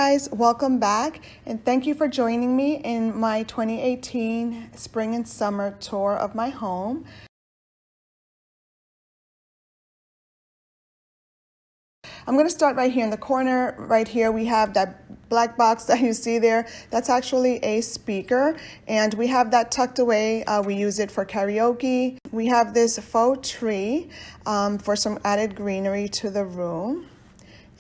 guys, welcome back and thank you for joining me in my 2018 spring and summer tour of my home. I'm going to start right here in the corner. Right here we have that black box that you see there. That's actually a speaker, and we have that tucked away. We use it for karaoke. We have this faux tree for some added greenery to the room.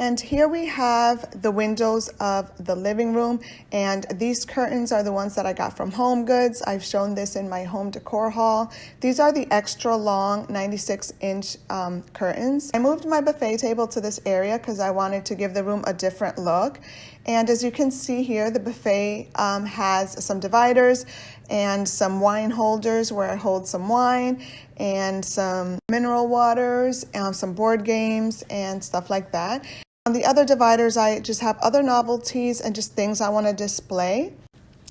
And here we have the windows of the living room, and these curtains are the ones that I got from Home Goods. I've shown this in my home decor haul. These are the extra long 96-inch curtains. I moved my buffet table to this area because I wanted to give the room a different look. And as you can see here, the buffet has some dividers and some wine holders where I hold some wine and some mineral waters, some board games and stuff like that. On the other dividers, I just have other novelties and just things I want to display.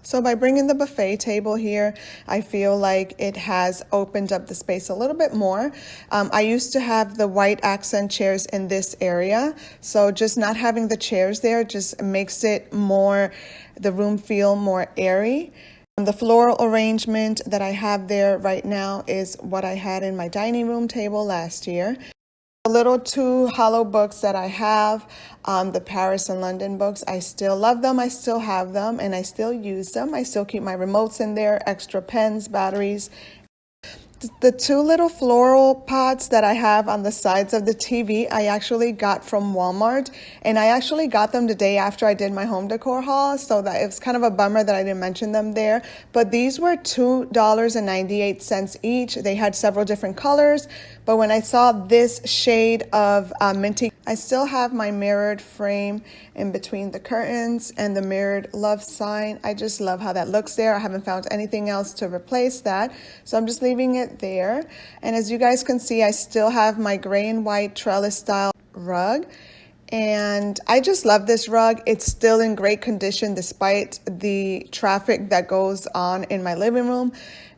So by bringing the buffet table here, I feel like it has opened up the space a little bit more. I used to have the white accent chairs in this area, so just not having the chairs there just makes it more, the room feel more airy. The floral arrangement that I have there right now is what I had in my dining room table last year. The little two hollow books that I have, the Paris and London books, I still love them, I still have them, and I still use them. I still keep my remotes in there, extra pens, batteries. The two little floral pots that I have on the sides of the TV, I actually got from Walmart, and I actually got them the day after I did my home decor haul, so that it was kind of a bummer that I didn't mention them there. But these were $2.98 each. They had several different colors, but when I saw this shade of minty, I still have my mirrored frame in between the curtains and the mirrored love sign. I just love how that looks there. I haven't found anything else to replace that, so I'm just leaving it there. And as you guys can see, I still have my gray and white trellis style rug, and I just love this rug. It's still in great condition despite the traffic that goes on in my living room,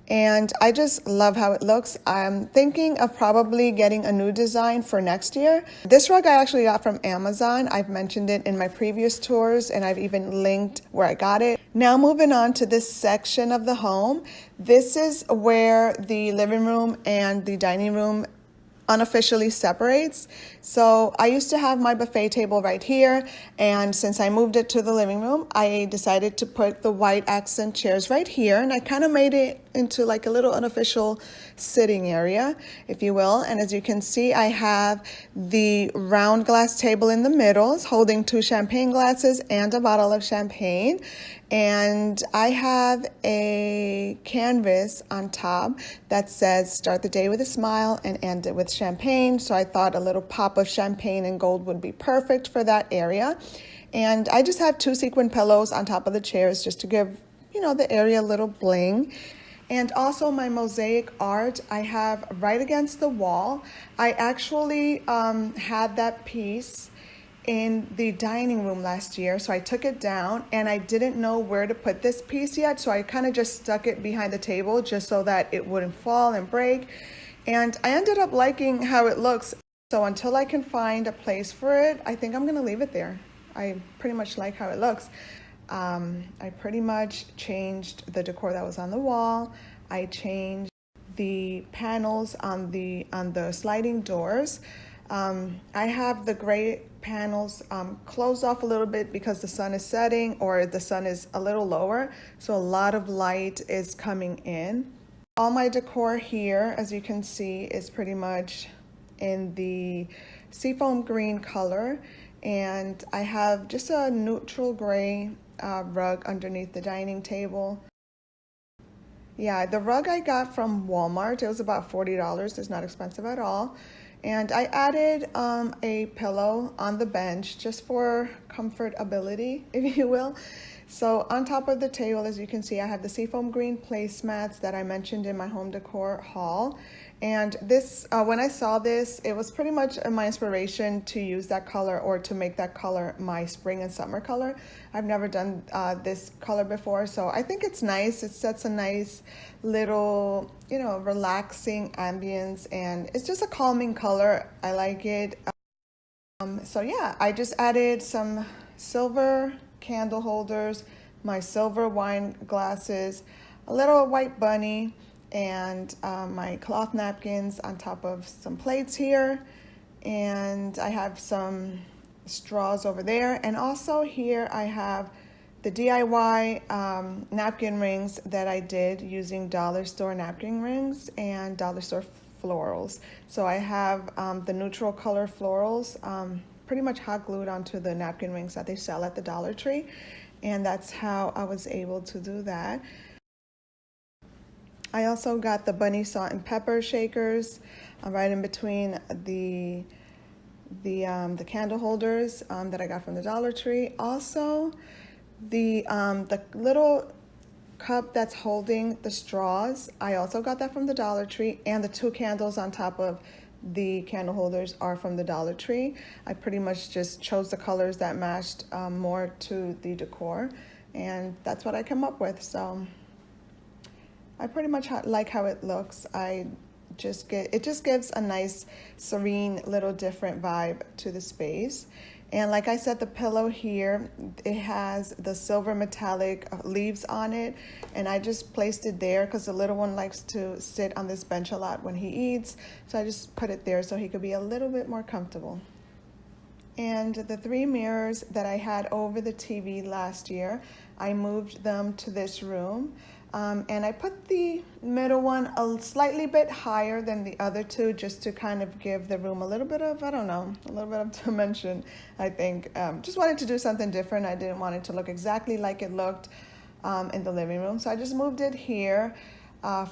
and I just love how it looks. I'm thinking of probably getting a new design for next year. This rug I actually got from Amazon. I've mentioned it in my previous tours, and I've even linked where I got it. Now moving on to this section of the home. This is where the living room and the dining room unofficially separates. So I used to have my buffet table right here, and since I moved it to the living room, I decided to put the white accent chairs right here, and I kind of made it into like a little unofficial sitting area, if you will. And as you can see, I have the round glass table in the middle holding two champagne glasses and a bottle of champagne, and I have a canvas on top that says start the day with a smile and end it with champagne. So I thought a little pop of champagne and gold would be perfect for that area. And I just have two sequin pillows on top of the chairs just to give, you know, the area a little bling. And also my mosaic art I have right against the wall. I actually had that piece in the dining room last year, so I took it down, and I didn't know where to put this piece yet, so I kind of just stuck it behind the table just so that it wouldn't fall and break. And I ended up liking how it looks, so until I can find a place for it, I think I'm gonna leave it there. I pretty much like how it looks. I pretty much changed the decor that was on the wall. I changed the panels on the sliding doors. I have the gray panels closed off a little bit because the sun is setting, or the sun is a little lower, so a lot of light is coming in. All my decor here, as you can see, is pretty much in the seafoam green color, and I have just a neutral gray rug underneath the dining table. Yeah, the rug I got from Walmart. It was about $40. It's not expensive at all. And I added a pillow on the bench just for comfortability, if you will. So on top of the table, as you can see, I have the seafoam green placemats that I mentioned in my home decor haul. And this, when I saw this, it was pretty much my inspiration to use that color, or to make that color my spring and summer color. I've never done this color before, so I think it's nice. It sets a nice little, you know, relaxing ambience, and it's just a calming color. I like it. So yeah, I just added some silver candle holders, my silver wine glasses, a little white bunny, and my cloth napkins on top of some plates here. And I have some straws over there. And also here I have the DIY napkin rings that I did using dollar store napkin rings and dollar store florals. So I have the neutral color florals pretty much hot glued onto the napkin rings that they sell at the Dollar Tree. And that's how I was able to do that. I also got the bunny salt and pepper shakers right in between the candle holders that I got from the Dollar Tree. Also, the little cup that's holding the straws, I also got that from the Dollar Tree, and the 2 candles on top of the candle holders are from the Dollar Tree. I pretty much just chose the colors that matched more to the decor, and that's what I came up with. So I pretty much like how it looks. It just gives a nice, serene, little different vibe to the space. And like I said, the pillow here, it has the silver metallic leaves on it, and I just placed it there because the little one likes to sit on this bench a lot when he eats, so I just put it there so he could be a little bit more comfortable. And the 3 mirrors that I had over the TV last year, I moved them to this room. And I put the middle one a slightly bit higher than the other 2 just to kind of give the room a little bit of, I don't know, a little bit of dimension, I think. Just wanted to do something different. I didn't want it to look exactly like it looked in the living room. So I just moved it here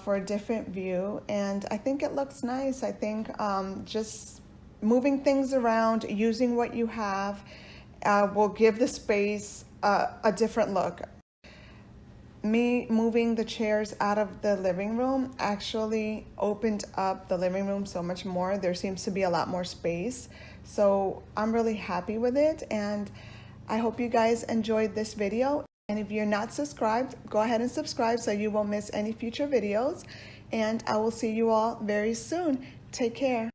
for a different view. And I think it looks nice. I think just moving things around, using what you have, will give the space a different look. Me moving the chairs out of the living room actually opened up the living room so much more. There seems to be a lot more space. So I'm really happy with it, and I hope you guys enjoyed this video. And if you're not subscribed, go ahead and subscribe so you won't miss any future videos. And I will see you all very soon. Take care.